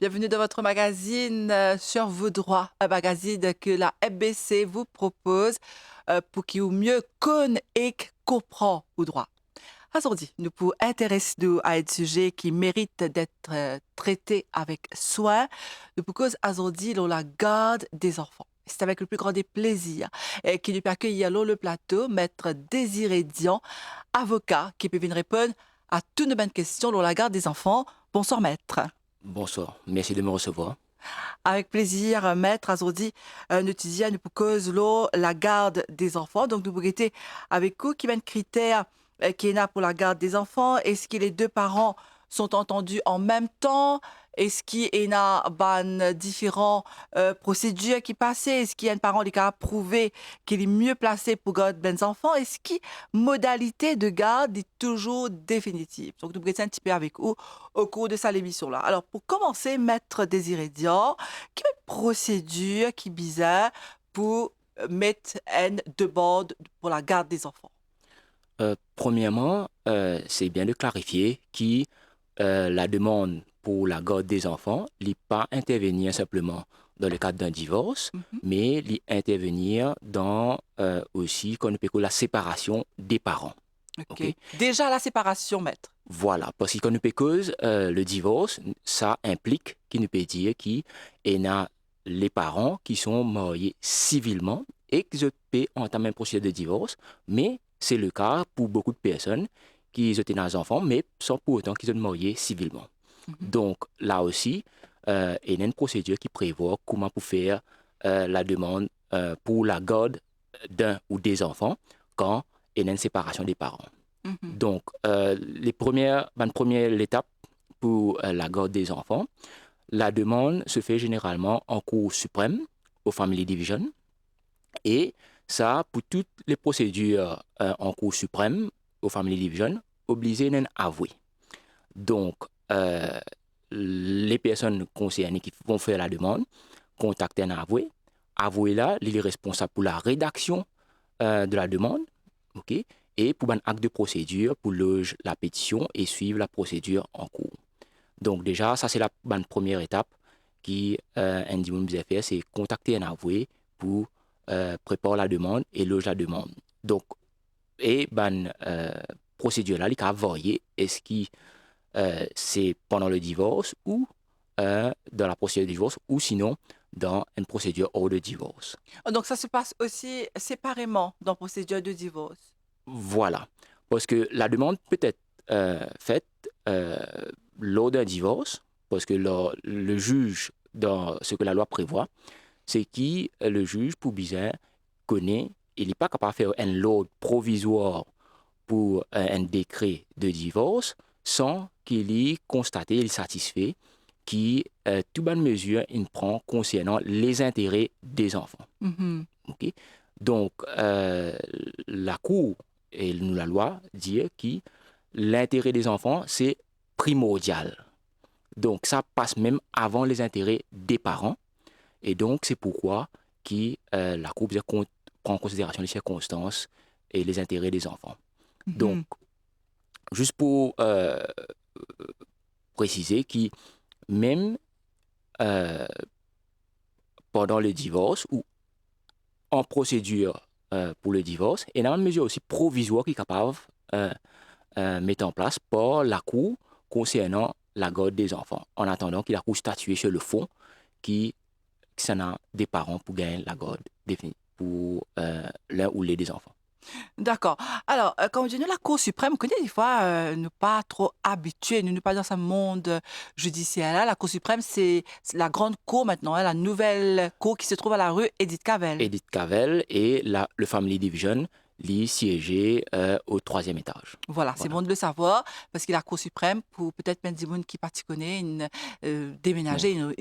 Bienvenue dans votre magazine sur vos droits, un magazine que la FBC vous propose pour qu'il mieux connaisse et comprend vos droits. Aujourd'hui, nous pouvons intéresser nous à un sujet qui mérite d'être traité avec soin. Nous pouvons aujourd'hui la garde des enfants. C'est avec le plus grand des plaisirs qui nous peut accueillir sur le plateau Maître Désiré Dian, avocat qui peut venir répondre à toutes nos bonnes questions sur la garde des enfants. Bonsoir Maître. Bonsoir, merci de me recevoir. Avec plaisir, Maître Azordi, nous disons nous cause la garde des enfants. Donc, nous pouvons avec vous qui mène critères qui est là pour la garde des enfants. Est-ce que les deux parents sont entendus en même temps? Est-ce qu'il y a différentes procédures qui passent? Est-ce qu'il y a un parent qui a prouvé qu'il est mieux placé pour garder les enfants? Est-ce que modalité de garde est toujours définitive? Donc, nous pouvons un petit peu avec vous au cours de cette émission-là. Alors, pour commencer, Maître Désiré Dian, quelle procédure qui bizarre pour mettre une demande pour la garde des enfants? Premièrement, c'est bien de clarifier que la demande pour la garde des enfants n'est pas intervenir simplement dans le cadre d'un divorce, Mhm. mais intervenir dans aussi qu'on appelle la séparation des parents. OK. Ok. Déjà la séparation, Maître. Voilà, parce qu'on ne peut cause le divorce, ça implique qu'il ne peut dire qu'il y a les parents qui sont mariés civilement et qu'ils peuvent entamer un procédure de divorce, mais c'est le cas pour beaucoup de personnes qui ont des enfants, mais sans pour autant qu'ils soient mariés civilement. Mhm. Donc là aussi, il y a une procédure qui prévoit comment pour faire la demande pour la garde d'un ou des enfants quand il y a une séparation des parents. Mhm. Donc, la première étape pour la garde des enfants, la demande se fait généralement en Cour suprême, au Family Division, et ça, pour toutes les procédures en Cour suprême, au Family Division, obligé d'un avoué. Donc, les personnes concernées qui vont faire la demande contactent un avoué. Avoué là, il est responsable pour la rédaction de la demande, ok, et pour un acte de procédure pour loger la pétition et suivre la procédure en cours. Donc déjà, ça c'est la première étape qui individu devait faire, c'est contacter un avoué pour préparer la demande et loger la demande. Donc, et procédure là, il a varié. Est-ce que c'est pendant le divorce ou dans la procédure de divorce ou sinon dans une procédure hors de divorce. Donc ça se passe aussi séparément dans la procédure de divorce. Voilà. Parce que la demande peut être faite lors d'un divorce, parce que le juge, dans ce que la loi prévoit, c'est qui le juge, pour bien connaît, il n'est pas capable de faire un ordre provisoire pour un décret de divorce sans qu'il ait constaté, il satisfait, qui toute bonne mesure il prend concernant les intérêts des enfants. Mhm. Ok. Donc, la Cour et la loi disent que l'intérêt des enfants, c'est primordial. Donc, ça passe même avant les intérêts des parents. Et donc, c'est pourquoi la Cour prend en considération les circonstances et les intérêts des enfants. Donc, Mhm. juste pour préciser que même euh, pendant le divorce ou en procédure pour le divorce, et il y a une mesure aussi provisoire qui est capable mettre en place par la Cour concernant la garde des enfants, en attendant que la Cour statue sur le fond qui s'en a des parents pour gagner la garde définie pour l'un ou les des enfants. D'accord. Alors, quand on dit nous, la Cour suprême, on connaît des fois, nous pas trop habitués, nous pas dans ce monde judiciaire-là. La Cour suprême, c'est la grande cour maintenant, hein, la nouvelle cour qui se trouve à la rue Edith Cavell. Edith Cavell et le Family Division, lui siéger au troisième étage. Voilà, c'est Voilà. bon de le savoir, parce que la Cour suprême, pour peut-être même des gens qui partent connaît, Non. déménager, une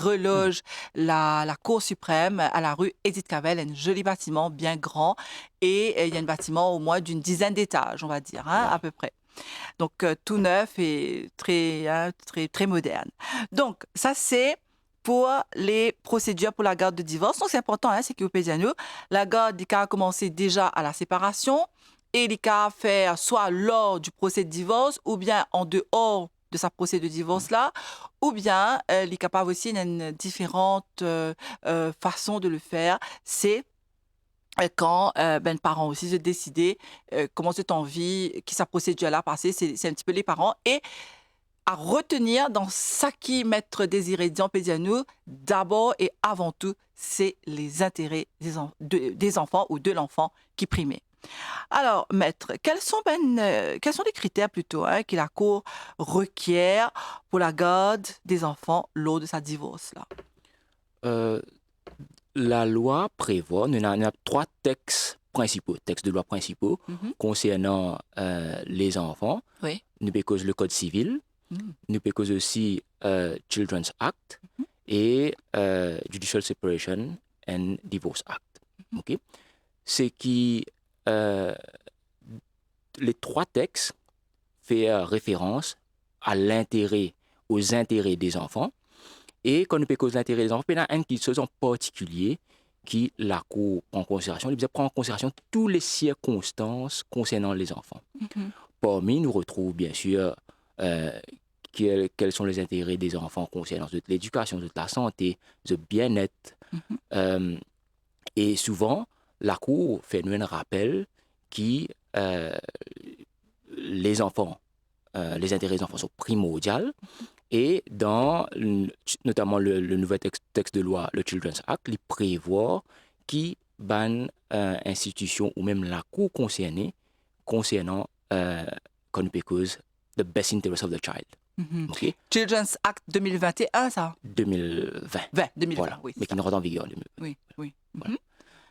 reloge la Cour suprême à la rue Edith Cavell, un joli bâtiment bien grand, et il y a un bâtiment au moins d'une dizaine d'étages, on va dire, hein, à Voilà. peu près. Donc, tout neuf et très, hein, très, très moderne. Donc, ça, c'est pour les procédures pour la garde de divorce. Donc, c'est important, hein, c'est qu'au Pédiano, la garde, il a commencé déjà à la séparation et il a fait soit lors du procès de divorce ou bien en dehors de sa procédure de divorce là, ou bien il est capable aussi d'une différente façon de le faire. C'est quand ben, le parent aussi se décider comment cette envie, qui sa procédure là passer, c'est un petit peu les parents. Et à retenir dans ça qui maître désiré Dion peut dire nous, d'abord et avant tout, c'est les intérêts des enfants ou de l'enfant qui primait. Alors, maître, quels sont les critères plutôt que la Cour requiert pour la garde des enfants lors de sa divorce là? Euh, la loi prévoit, il y a trois textes principaux, textes de loi principaux Mhm. concernant les enfants. Oui. Nous avons le Code civil, Mhm. nous avons aussi Children's Act Mhm. et Judicial Separation and Divorce Act. Ok. C'est qui euh, les trois textes font référence à l'intérêt, aux intérêts des enfants. Et quand nous parlons l'intérêt des enfants, il y a un qui chose en particulier qui la Cour prend en considération. Il prend en considération toutes les circonstances concernant les enfants. Mhm. Parmi nous retrouve bien sûr euh, quels sont les intérêts des enfants concernant l'éducation, la santé, le bien-être. Mhm. Euh, et souvent, la Cour fait nous un rappel qui les enfants, les intérêts des enfants sont primordiaux. Et dans notamment le nouveau texte de loi, le Children's Act, il prévoit qui ban institution ou même la cour concernée concernant qu'on peut cause the best interest of the child. Mhm. OK? Children's Act 2021, ça? 2020. 2020, Voilà. oui, Mais c'est qui ça. ne rentre en vigueur. Oui, oui. Voilà. Mhm.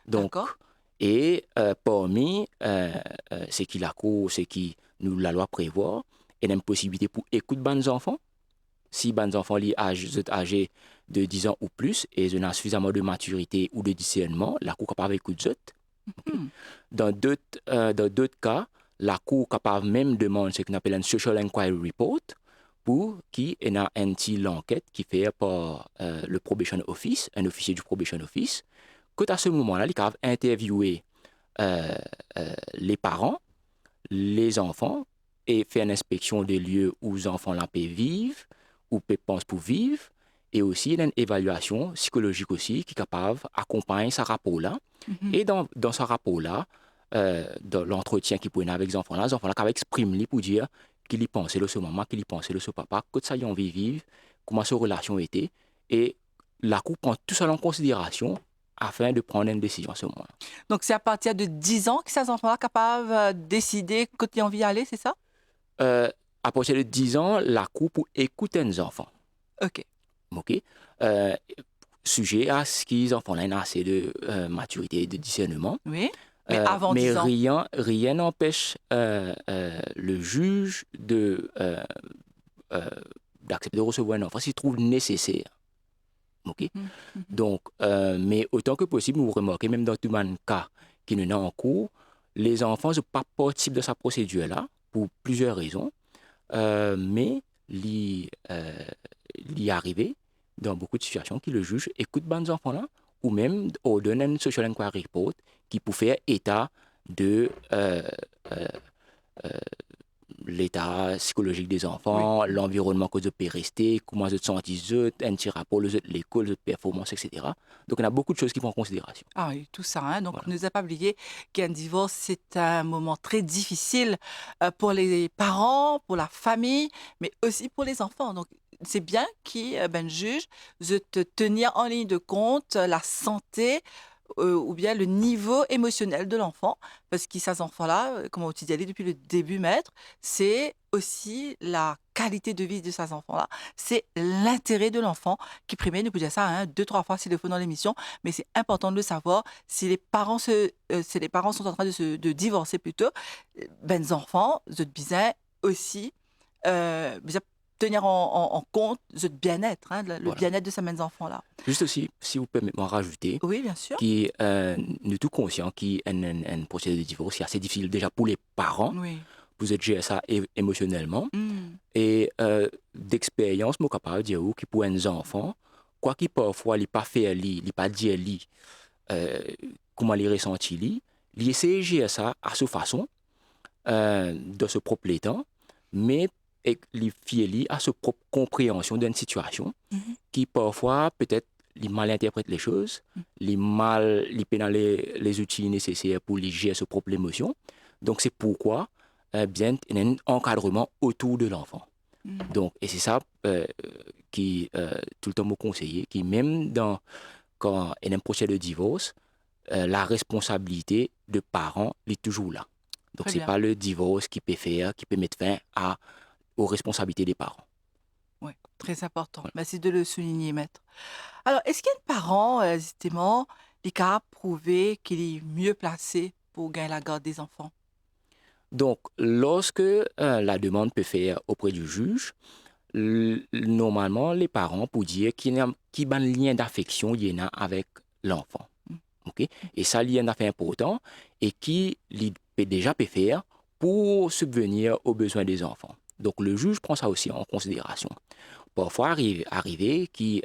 Donc, D'accord. et parmi ce qui la cour, ce qui nous la loi prévoit, il y a une possibilité pour écouter les enfants. Si les enfants sont âgés de 10 ans ou plus et ils ont suffisamment de maturité ou de discernement, la cour est capable d'écouter. Mhm. Dans d'autres cas, la cour est capable même de demander ce qu'on appelle un social inquiry report pour qui y a un petit l'enquête qui fait par le probation office, un officier du probation office, que à ce moment-là, il est capable d'interviewer les parents, les enfants et faire une inspection des lieux où les enfants là peuvent vivre, où peuvent penser pour vivre, et aussi il y a une évaluation psychologique aussi qui est capable d'accompagner ce rapport-là. Mhm. Et dans ce rapport-là, dans l'entretien qu'il peut avoir avec les enfants là capables d'exprimer pour dire qu'il y pensait de ce maman, qu'il y pensait de ce papa, que ça y envie de vivre, comment sa relation était, et la Cour prend tout ça en considération afin de prendre une décision à ce moment-là. Donc, c'est à partir de 10 ans que ces enfants-là sont capables de décider quand ils ont envie d'y aller, c'est ça? Euh, à partir de 10 ans, la Cour pour écouter les enfants. OK. OK? Euh, sujet à ce qu'ils enfants là ont assez de maturité et de discernement. Oui. Mais avant Mais 10 ans. rien n'empêche le juge d'accepter de recevoir un enfant s'il trouve nécessaire. OK? Mhm. Mhm. Donc, mais autant que possible, vous remarquez, même dans tout le cas qui nous est en cours, les enfants ne sont pas possibles de sa procédure-là pour plusieurs raisons. Mais il y arrivé dans beaucoup de situations que le juge écoute les enfants-là ou même ordonne un social inquiry report qui peut faire état de euh, euh, l'état psychologique des Oui. enfants, l'environnement que ils peuvent rester, comment ils se sentent, un petit rapport, l'école, les performances, etc. Donc, on a beaucoup de choses qui prennent en considération. Ah oui, tout ça. Hein. Donc, Voilà. ne nous a pas oublié qu'un divorce, c'est un moment très difficile pour les parents, pour la famille, mais aussi pour les enfants. Donc, c'est bien qu'il ben, le juge de te tenir en ligne de compte la santé ou bien le niveau émotionnel de l'enfant. Parce que ces enfants-là, comme on dit depuis le début, maître, c'est aussi la qualité de vie de ces enfants-là. C'est l'intérêt de l'enfant qui primait. Nous pouvons dire ça hein, 2-3 fois s'il le faut dans l'émission, mais c'est important de le savoir. Si les parents, si les parents sont en train de divorcer plutôt, ben, les enfants, vous êtes bien aussi bien tenir en compte le bien-être, hein, le Voilà. bien-être de ces enfants-là. Juste aussi, si vous permettez m'en rajouter, Oui, bien sûr. qui nous tous conscients qu'un procédé de divorce c'est assez difficile déjà pour les parents, Oui. vous êtes gérer ça émotionnellement. Mm. Et d'expérience, je suis capable de dire que pour un enfant, quoi qu'il parfois, il pas fait, il pas dire, comment il ressentit, il essaie de gérer ça à sa façon, de se propre temps, mais et les filles à sa propre compréhension d'une situation Mhm. qui parfois peut-être ils mal interprètent les choses, ils peinent les outils nécessaires pour les gérer ses propres émotions. Donc c'est pourquoi bien il y a un encadrement autour de l'enfant. Mhm. Donc et c'est ça qui tout le temps me conseiller, qui même quand il y a un procès de divorce, la responsabilité de parents est toujours là. Donc Très c'est bien. pas le divorce qui peut mettre fin aux responsabilités des parents. Oui, très important. Voilà. Merci de le souligner, maître. Alors, est-ce qu'il y a un parent, justement, qui a prouvé qu'il est mieux placé pour gagner la garde des enfants? Donc, lorsque la demande peut faire auprès du juge, normalement, les parents pour dire qu'il y a un lien d'affection il y en a avec l'enfant. Mm. OK? Et ça, lien d'affection important et qui peut déjà peut faire pour subvenir aux besoins des enfants. Donc, le juge prend ça aussi en considération. Parfois, arriver qui,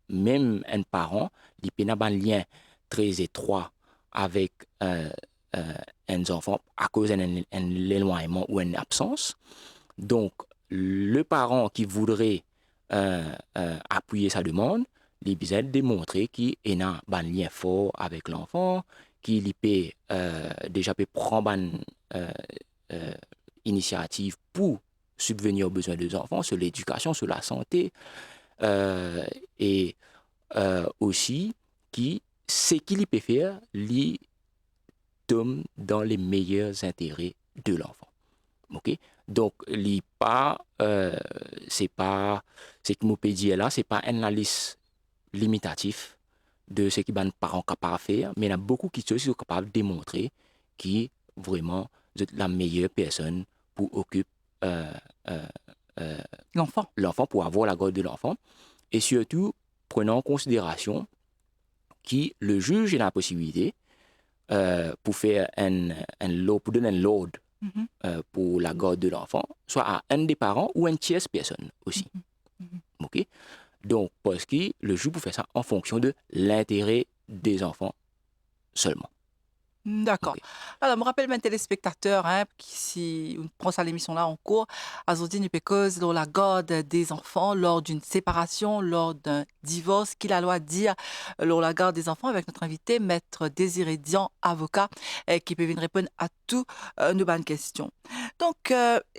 même un parent, il peut avoir un lien très étroit avec euh, un enfant à cause d'un éloignement ou une absence. Donc, le parent qui voudrait appuyer sa demande, il besoin de démontrer qu'il a un lien fort avec l'enfant, qu'il peut déjà peut prendre une initiative pour subvenir aux besoins des enfants sur l'éducation, sur la santé, euh, et aussi qui c'est qu'il peut faire, lui tombe dans les meilleurs intérêts de l'enfant. Ok, donc c'est pas, ce que nous peut dire là, c'est pas une analyse limitative de ce que les parents sont capables de faire, mais il y a beaucoup qui sont capables de démontrer qui vraiment est la meilleure personne pour occuper euh, euh, euh, L'enfant. l'enfant, pour avoir la garde de l'enfant, et surtout prenant en considération qui le juge a la possibilité pour faire pour donner un load Mhm. pour la garde de l'enfant, soit à un des parents ou une tierce personne aussi. Mhm. OK? Donc, parce que le juge peut faire ça en fonction de l'intérêt des enfants seulement. D'accord. OK? Alors, je me rappelle mes téléspectateurs, hein, qui, si on prend ça l'émission-là en cours, Azodine et Pécose, lors la garde des enfants, lors d'une séparation, lors d'un divorce, qu'il a loi dire lors la garde des enfants avec notre invité, Maître Désiré Dian, avocat, qui peut venir répondre à toutes nos bonnes questions. Donc,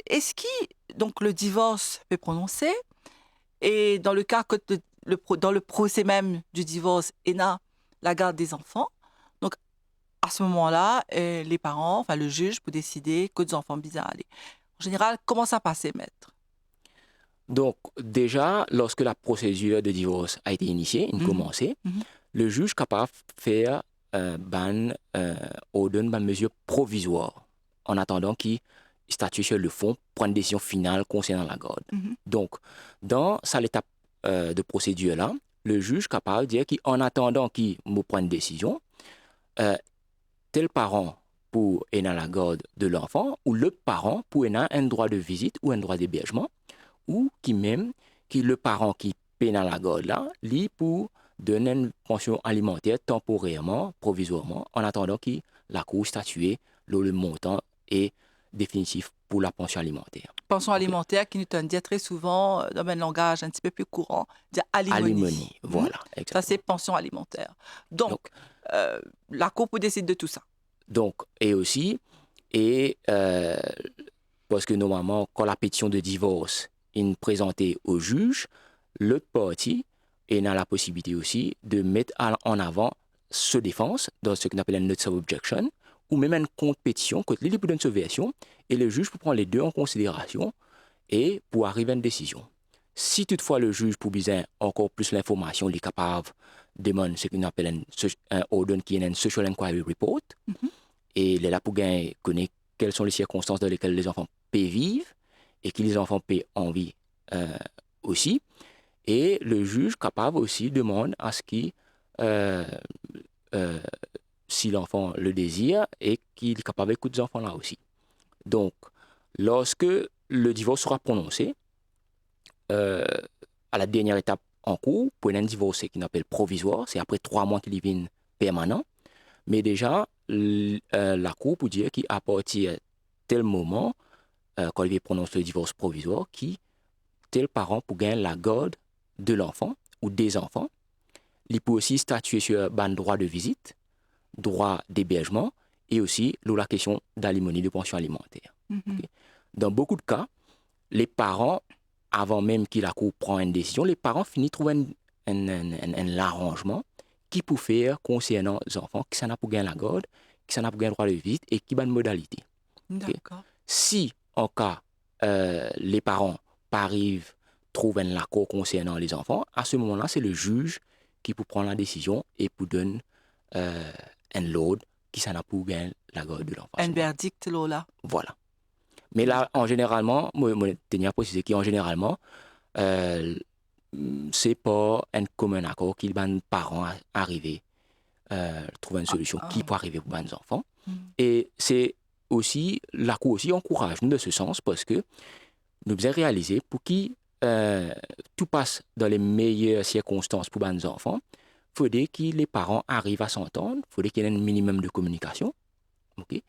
est-ce que donc, le divorce peut prononcer et dans le cas que dans le procès même du divorce, il y a la garde des enfants, donc à ce moment-là, les parents, enfin le juge, peut décider que des enfants bizarres aller. En général, comment ça passe, maître? Donc, déjà, lorsque la procédure de divorce a été initiée, une Mhm, commencée, mhm. le juge est capable de faire ordonne une mesure provisoire en attendant qu'il statue sur le fond, prend une décision finale concernant la garde. Mhm. Donc, dans cette étape de procédure-là, le juge est capable de dire qu'en attendant qu'il me prenne une décision, euh, tel parent pour être dans la garde de l'enfant ou l'autre parent pour être un droit de visite ou un droit d'hébergement ou qui même qui le parent qui paie dans la garde là, lui pour donner une pension alimentaire temporairement, provisoirement, en attendant que la cour statue le montant est définitif pour la pension alimentaire. Pension OK? alimentaire qui nous donne dire très souvent, dans un langage un petit peu plus courant, dire Alimony, alimony. Mhm. voilà, Ça, c'est exactement. pension alimentaire. Donc, Donc, la Cour peut décider de tout ça. donc et aussi, et parce que normalement, quand la pétition de divorce est présentée au juge, l'autre partie est dans la possibilité aussi de mettre en avant sa défense dans ce qu'on appelle un notice of objection ou même une compétition contre les libres d'une version et le juge peut prendre les deux en considération et pour arriver à une décision. Si toutefois le juge pour besoin encore plus l'information, il est capable de demander ce qu'on appelle un order qui est un social inquiry report Mhm. et il est là pour gagner connaître quelles sont les circonstances dans lesquelles les enfants peuvent vivre et que les enfants peuvent en vivre aussi. Et le juge capable aussi demande à ce qu'il, euh, euh, si l'enfant le désire, et qu'il est capable d'écouter les enfants là aussi. Donc, lorsque le divorce sera prononcé, euh, à la dernière étape en cours, pour un divorce qui appelle provisoire, c'est après 3 mois qu'il devient permanent, mais déjà, la cour peut dire qu'à partir de tel moment, quand il prononce le divorce provisoire, qui, tel parent, pour gagner la garde de l'enfant ou des enfants, il peut aussi statuer sur un droit de visite, droit d'hébergement et aussi la question d'alimony, de pension alimentaire. Okay? Dans beaucoup de cas, les parents, avant même que la cour prenne une décision, les parents finissent trouver un arrangement qui peut faire concernant les enfants, qui s'en a pour gagner la garde, qui s'en a pour gagner le droit de visite et qui a une modalité. Okay? D'accord. Si, en cas, les parents arrivent trouvent un accord concernant les enfants, à ce moment-là, c'est le juge qui peut prendre la décision et pour donner un load qui s'en a pour gagner la garde de l'enfant. Un verdict, Lola. Voilà. Mais là, en généralement, moi, tenir à préciser qu'en généralement, c'est pas un commun accord qui les parents arriver trouver une solution qui peut arriver pour les enfants. Et c'est aussi, la Cour aussi encourage nous de ce sens parce que nous devons réaliser pour qui tout passe dans les meilleures circonstances pour les enfants, il faudrait que les parents arrivent à s'entendre, il faudrait qu'il y ait un minimum de communication. Okay?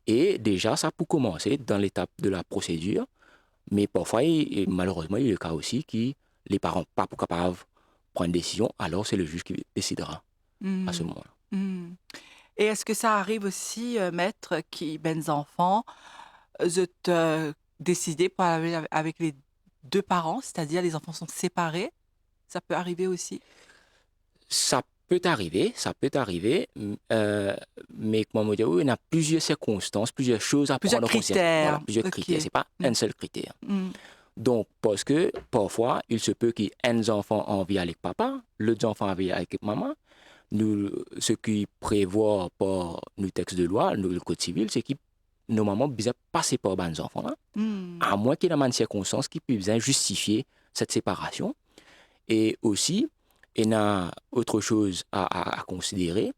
Et déjà, ça peut commencer dans l'étape de la procédure, mais parfois, et malheureusement, il y a le cas aussi que les parents ne sont pas capables de prendre une décision, alors c'est le juge qui décidera à ce moment-là. Et est-ce que ça arrive aussi, maître, qui, les enfants, de décider pour aller avec les deux parents, c'est-à-dire les enfants sont séparés? Ça peut arriver aussi? Ça peut arriver, mais comme on dit, il y a plusieurs circonstances, plusieurs choses à prendre en considération. Voilà, plusieurs critères, ce n'est pas un seul critère. Donc, parce que parfois, il se peut qu'un enfant a envie avec papa, l'autre enfant a envie avec maman. Ce qui prévoit par le texte de loi, le code civil, c'est qu'il normalement besoin passer par les enfants-là, à moins qu'il y ait une circonstance qui puisse justifier cette séparation. Et aussi, il y a autre chose à considérer,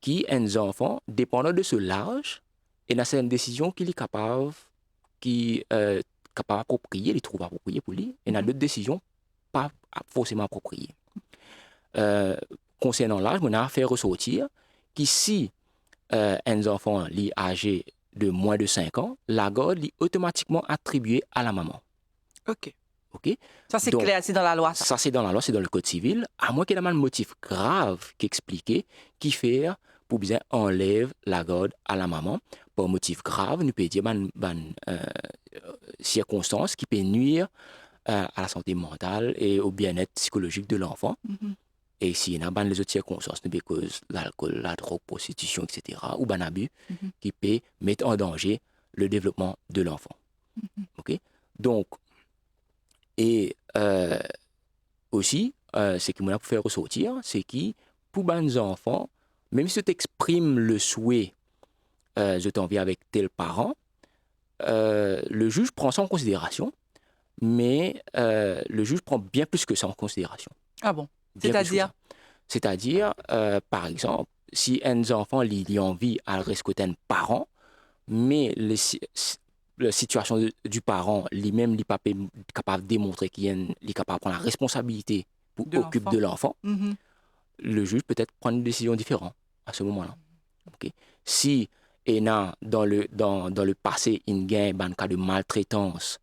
qui un enfant, dépendant de ce l'âge, il y a certaines décisions qu'il est capable d'approprier, il trouve approprié pour lui, et il y a d'autres décisions pas forcément appropriées. Concernant l'âge, on a fait ressortir qu'ici, un enfant âgé de moins de 5 ans, la garde est automatiquement attribuée à la maman. OK. Okay? Ça, c'est clair, c'est dans la loi. Ça, c'est dans la loi, c'est dans le code civil, à moins qu'il y ait un motif grave qui explique, qui fait pour bien enlève la garde à la maman. Pour un motif grave, nous peut dire circonstances qui peuvent nuire à la santé mentale et au bien-être psychologique de l'enfant. Et s'il y a les autres circonstances, comme l'alcool, la drogue, la prostitution, etc., ou un abus, qui peut mettre en danger le développement de l'enfant. Okay? Donc, et aussi, ce qui m'a fait ressortir, c'est que pour les enfants, même si tu exprimes le souhait, je t'en viens avec tel parent, le juge prend ça en considération, mais le juge prend bien plus que ça en considération. Ah bon? C'est-à-dire, par exemple, si un enfant a envie à rescouter un parent, mais la situation du parent lui-même n'est pas capable de démontrer qu'il est capable de prendre la responsabilité pour s'occuper de l'enfant, le juge peut-être prendre une décision différente à ce moment-là. Okay? Si dans le passé, il y a un cas de maltraitance,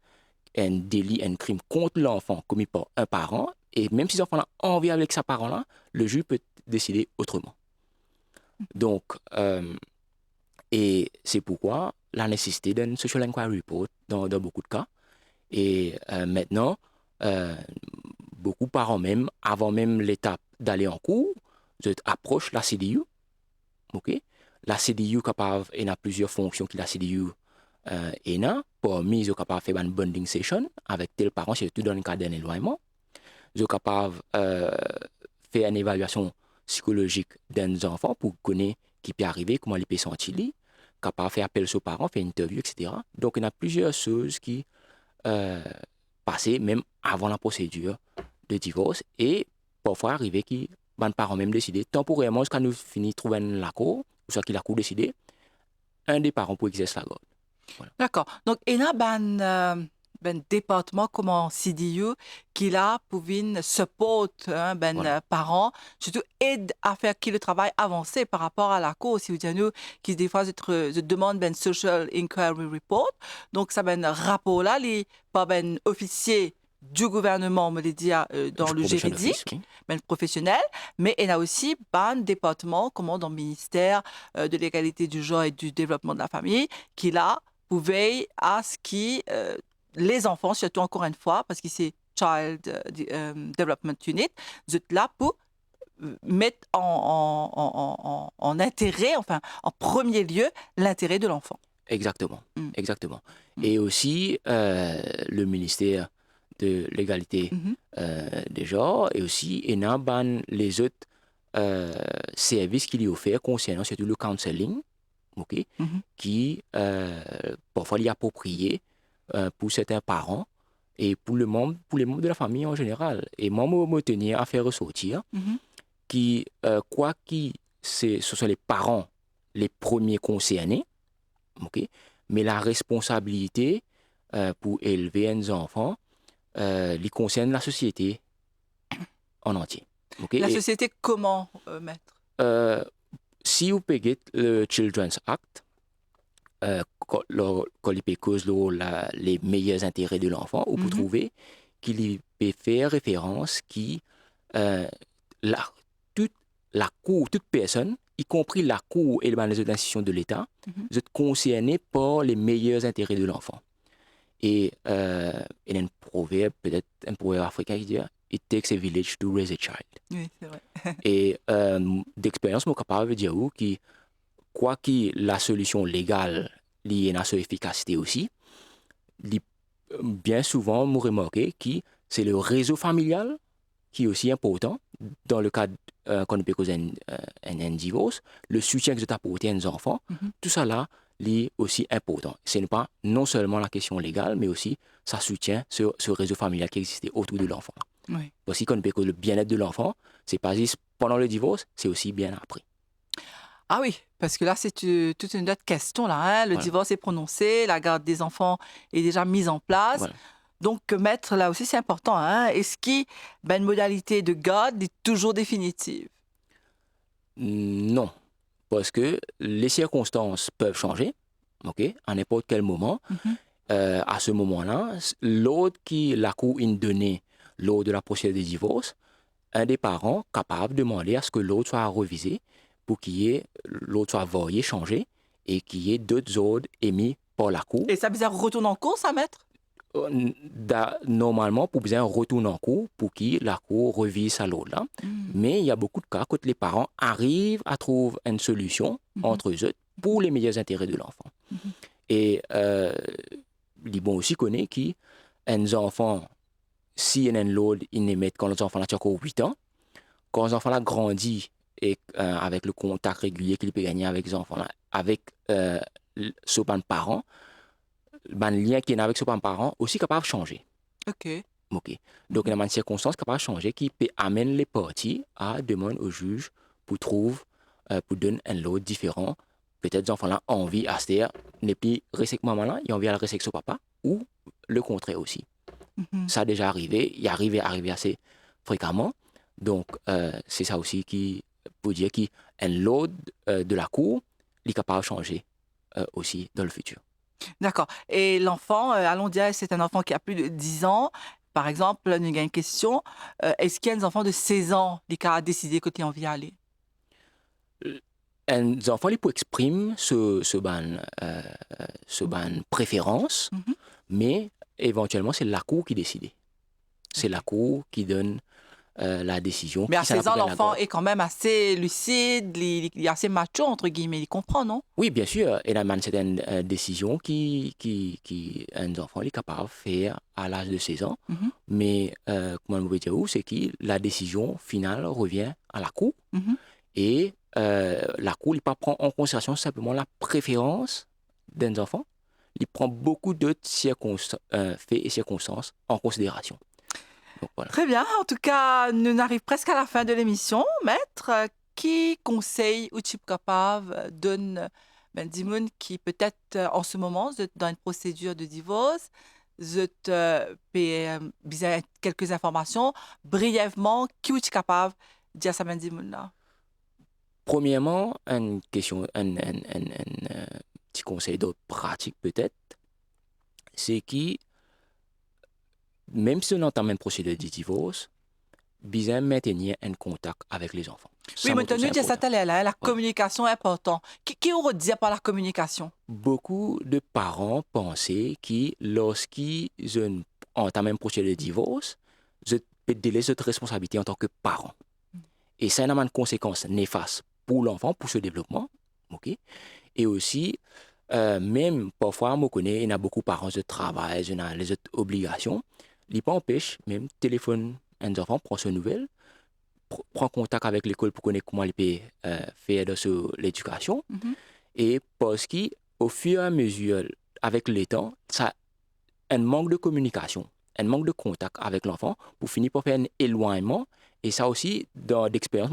un délit, un crime contre l'enfant commis par un parent, et même si l'enfant a envie avec sa parent-là, le juge peut décider autrement. Donc, et c'est pourquoi la nécessité d'un social inquiry report dans beaucoup de cas. Et maintenant, beaucoup de parents même, avant même l'étape d'aller en cours, approchent la CDU. Okay? La CDU capable, il y a plusieurs fonctions que la CDU a. Parmi, ils sont capables de faire une bonding session avec tel parent, surtout dans le cas d'un éloignement. Ils sont capables de faire une évaluation psychologique d'un enfant pour connaître qui peut arriver, comment il peut sentir, capable de faire appel aux parents, faire une interview, etc. Donc, il y a plusieurs choses qui passent même avant la procédure de divorce et parfois arriver que les parents même décident temporairement jusqu'à nous finir de trouver un accord, ou soit qu'il a décidé, un des parents pour exercer la garde. Voilà. D'accord. Donc, il y a ben département comment CDU qui là pouvin support hein, ben Voilà, parents surtout aide à faire qui le travail avancé par rapport à la cause si vous dites nous qui des fois se demande ben social inquiry report donc ça ben rapport là les pas ben officier du gouvernement me les dit dans du le probation office, juridique oui. ben professionnel mais il y a aussi ben département comment dans le ministère de l'égalité du genre et du développement de la famille qui là veille à ce qui les enfants, surtout encore une fois, parce que c'est Child Development Unit, vous êtes là pour mettre en intérêt, enfin, en premier lieu, l'intérêt de l'enfant. Exactement, Mm, exactement. mm, Et aussi le ministère de l'égalité mhm, des genres et aussi ENABAN, les autres services qu'il y offert concernant surtout le counseling, ok, mhm. qui parfois est approprié pour certains parents et pour les membres de la famille en général. Et moi, me tenir à faire ressortir Mhm. qui, quoi qu'il, ce sont les parents les premiers concernés, ok, mais la responsabilité pour élever un enfant, il concerne la société en entier. Ok, La et société, comment, maître? euh, si vous payez le Children's Act, quand il peut cause les meilleurs intérêts de l'enfant, ou pour Mhm, trouver qu'il y peut faire référence qui euh, la, toute la cour, toute personne, y compris la cour et les autres institutions de l'État, mhm. vous êtes concernés par les meilleurs intérêts de l'enfant. Et il y a un proverbe, peut-être un proverbe africain qui dit It takes a village to raise a child. Oui, c'est vrai. Et d'expérience, je suis capable de dire que quoi que la solution légale liée à son efficacité aussi, bien souvent, je remarqué que c'est le réseau familial qui est aussi important dans le cadre qu'on peut causer un divorce, le soutien que vous apportez à nos enfants, Mhm. tout ça là est aussi important. Ce n'est pas non seulement la question légale, mais aussi ça soutient ce réseau familial qui existait autour de l'enfant. Oui. Aussi qu'on peut causer le bien-être de l'enfant, c'est pas juste pendant le divorce, c'est aussi bien après. Ah oui, parce que là, c'est toute une autre question, là. Hein. Le Voilà, divorce est prononcé, la garde des enfants est déjà mise en place. voilà. Donc, mettre là aussi, c'est important. Hein. Est-ce qu'il ben, une modalité de garde est toujours définitive? Non, parce que les circonstances peuvent changer, ok, à n'importe quel moment. Mhm. À ce moment-là, l'autre qui la cour une donnée lors de la procédure de divorce, un des parents capable de demander à ce que l'autre soit révisé pour qu'il y ait l'autre soit varié, changé et qu'il y ait d'autres ordres émis par la cour. Et ça veut dire retourne en cours, ça, maître? Normalement, pour bien retourner en cours pour que la cour revise à l'ordre là. Mhm. Mais il y a beaucoup de cas quand les parents arrivent à trouver une solution Mhm. entre eux pour les meilleurs intérêts de l'enfant. Mhm. Et les bons aussi connaissent qu'un enfant, si il y a un load, ils les mettent quand les enfants ont encore 8 ans. Quand les enfants ont grandi et avec le contact régulier qu'il peut gagner avec les enfants, là, avec ses parents, le lien qu'il y a avec ses parents aussi capable de changer. OK. Ok. Donc, il y a une circonstance capable de changer qui peut amener les parties à demander au juge pour trouver, pour donner un lot différent. Peut-être les enfants-là ont envie à se dire, n'est plus rester avec maman-là, ils ont envie à rester avec son papa, ou le contraire aussi. Mhm. Ça a déjà arrivé, il arrivé assez fréquemment. Donc, c'est ça aussi qui peut dire qu'un lot de la cour est capable de changer aussi dans le futur. D'accord. Et l'enfant, allons dire, c'est un enfant qui a plus de 10 ans. Par exemple, là, il y a une question. Est-ce qu'il y a des enfants de 16 ans qui ont décidé que tu as envie d'aller? Un enfant il peut exprimer ce ban préférence, Mhm. mais éventuellement c'est la cour qui décide. C'est la OK. cour qui donne la décision, Mais à qui s'en 16 ans, appelle la l'enfant garde. est quand même assez lucide, il est assez macho, entre guillemets, il comprend, non? Oui, bien sûr, et la c'est une décision un enfant est capable de faire à l'âge de 16 ans, Mhm. mais comment on peut dire, c'est que la décision finale revient à la cour, Mhm. et la cour il pas prend en considération simplement la préférence d'un enfant, il prend beaucoup d'autres faits et circonstances en considération. Donc voilà. Très bien. En tout cas, nous arrivons presque à la fin de l'émission. Maître, qui conseille ou type capable donne ben, Dimoun qui peut-être en ce moment dans une procédure de divorce, je te paie quelques informations brièvement qui est capable de dire ça m'a dit là. Premièrement, une question, un petit conseil d'ordre pratique peut-être, c'est que même si on entame une procédure de divorce, bien maintenir un contact avec les enfants. Oui, Ça, moi, trouve maintenant, ça dire ça, important. la Ouais. communication est importante. Qui on dire par la communication? Beaucoup de parents pensaient que lorsqu'ils entament un procédure de divorce, je peux délaisser cette responsabilité en tant que parent. Et ça a une conséquence néfaste pour l'enfant, pour ce développement. Ok. Et aussi, même parfois, on connaît, il y a beaucoup de parents de travail, il y a les autres obligations. Il pas empêche, même téléphone un enfant, prend ce nouvelle, prend contact avec l'école pour connaître comment il peut faire de l'éducation. Mhm. Et parce qu'au fur et à mesure, avec le temps, ça un manque de communication, un manque de contact avec l'enfant pour finir par faire un éloignement. Et ça aussi, dans l'expérience,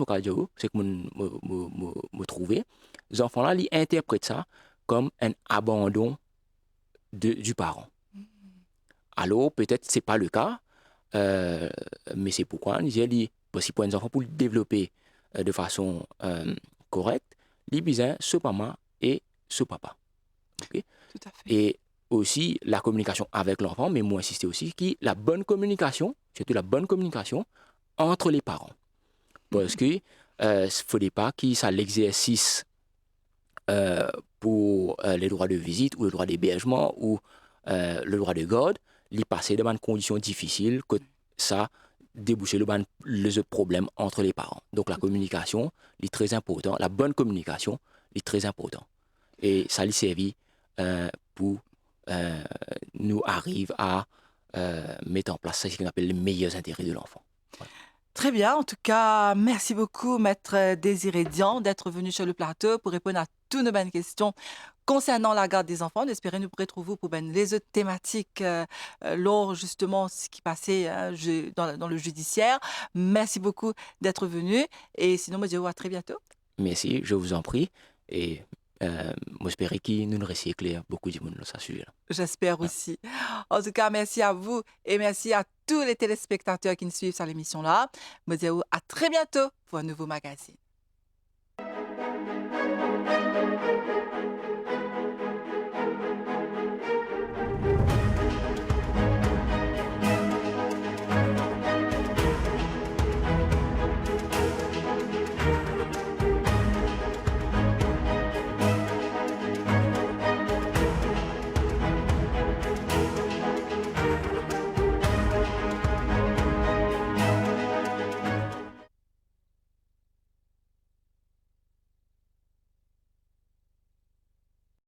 c'est que je trouvé, les enfants-là, ils interprètent ça comme un abandon du parent. Alors, peut-être c'est pas le cas, euh, mais c'est pourquoi on dit, parce que pour les enfants, pour le développer de façon correcte, les besoins, ce maman et ce papa. Okay? Tout à fait. Et aussi la communication avec l'enfant, mais moi insister aussi que la bonne communication, surtout la bonne communication entre les parents. Parce que ne faudrait pas que ça l'exercice pour les droits de visite ou le droit d'hébergement ou le droit de garde, les passer dans des conditions difficiles, que ça déboucher les problèmes entre les parents. Donc la communication est très important, la bonne communication est très important. Et ça lui servit pour nous arrive à mettre en place ce qu'on appelle les meilleurs intérêts de l'enfant. Très bien. En tout cas, merci beaucoup, Maître Désiré Dian, d'être venu sur le plateau pour répondre à toutes nos bonnes questions concernant la garde des enfants. J'espère nous pourrons retrouver pour les autres thématiques lors justement ce qui passait dans le judiciaire. Merci beaucoup d'être venu. Et sinon, moi, je vous dis à très bientôt. Merci, je vous en prie. Et moi, j'espère que nous réussissons à éclairer beaucoup de monde dans ce sujet-là. J'espère Ouais. aussi. En tout cas, merci à vous et merci à tous les téléspectateurs qui nous suivent sur l'émission-là. Je vous dis à très bientôt pour un nouveau magazine.